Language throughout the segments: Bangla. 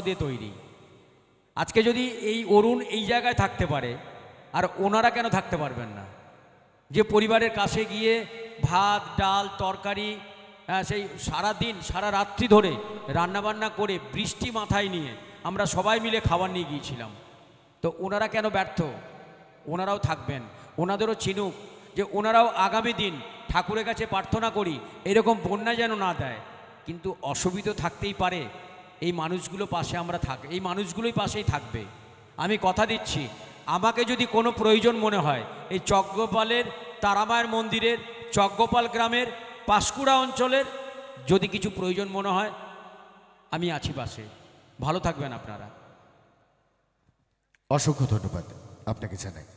দিয়ে তৈরি। আজকে যদি এই অরুণ এই জায়গায় থাকতে পারে, আর ওনারা কেন থাকতে পারবেন না? যে পরিবারের কাছে গিয়ে ভাত ডাল তরকারি, সেই সারা দিন সারা রাত্রি ধরে রান্নাবান্না করে বৃষ্টি মাথায় নিয়ে আমরা সবাই মিলে খাবার নিয়ে গিয়েছিলাম। তো ওনারা কেন ব্যর্থ? ওনারাও থাকবেন, ওনাদেরও চিনুক যে ওনারাও আগামী দিন ঠাকুরের কাছে প্রার্থনা করি এরকম বন্যা যেন না দেয়। কিন্তু অসুবিধা থাকতেই পারে, এই মানুষগুলো পাশে আমরা এই মানুষগুলোই পাশেই থাকবে। আমি কথা দিচ্ছি, আমাকে যদি কোনো প্রয়োজন মনে হয় এই চকগোপালের তারামায়ের মন্দিরের চকগোপাল গ্রামের পাঁশকুড়া অঞ্চলের যদি কিছু প্রয়োজন মনে হয়, আমি আছি পাশে। ভালো থাকবেন আপনারা। অসংখ্য ধন্যবাদ আপনাকে জানাই।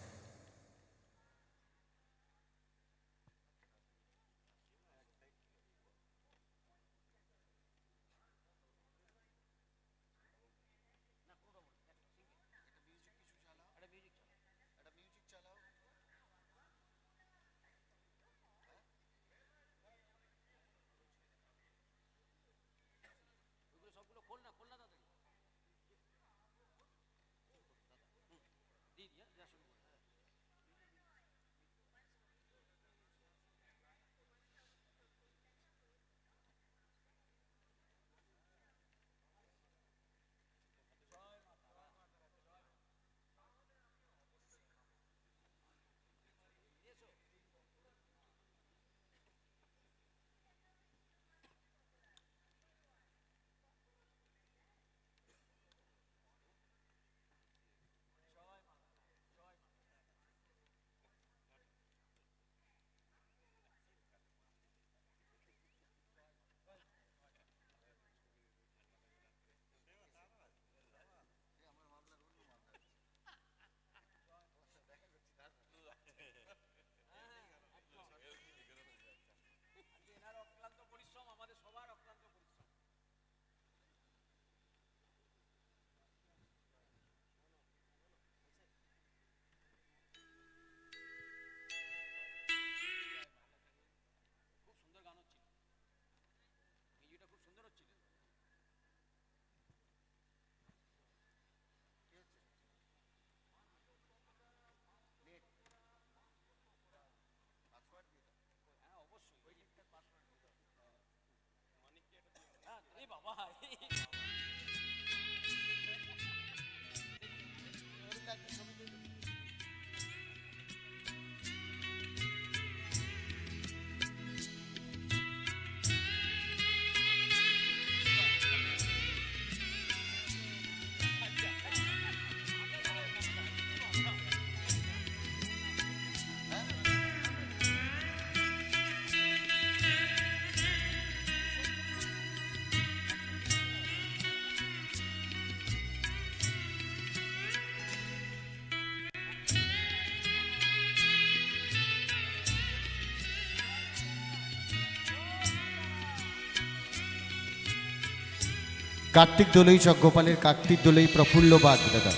কার্তিক দোলই চকগোপালের কার্তিক দোলই প্রফুল্ল বাগ দাদা,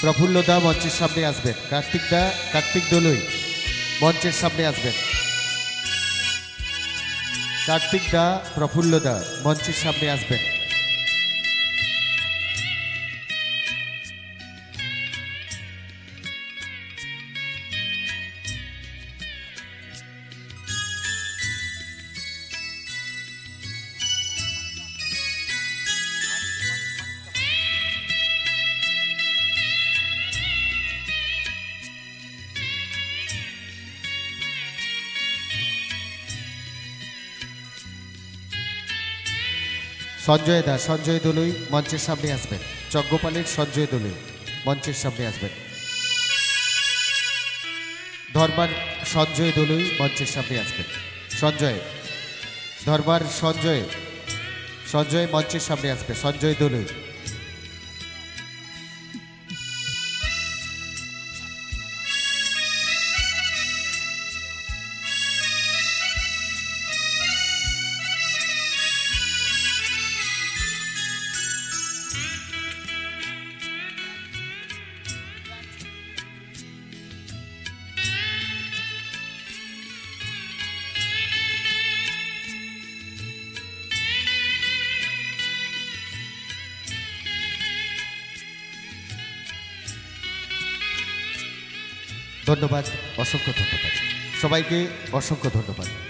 প্রফুল্ল দা মঞ্চের সামনে আসবেন। কার্তিক দোলই মঞ্চের সামনে আসবেন। কার্তিক দা প্রফুল্ল দা মঞ্চের সামনে আসবেন। সঞ্জয় দা, সঞ্জয় দোলই মঞ্চের সামনে আসবেন। চকগোপালের সঞ্জয় দোলই মঞ্চের সামনে আসবেন। ধর্মার সঞ্জয় দোলই মঞ্চের সামনে আসবেন। সঞ্জয় ধর্মার সঞ্জয় মঞ্চের সামনে আসবে। সঞ্জয় দোলই। ধন্যবাদ, অসংখ্য ধন্যবাদ। সবাইকে অসংখ্য ধন্যবাদ।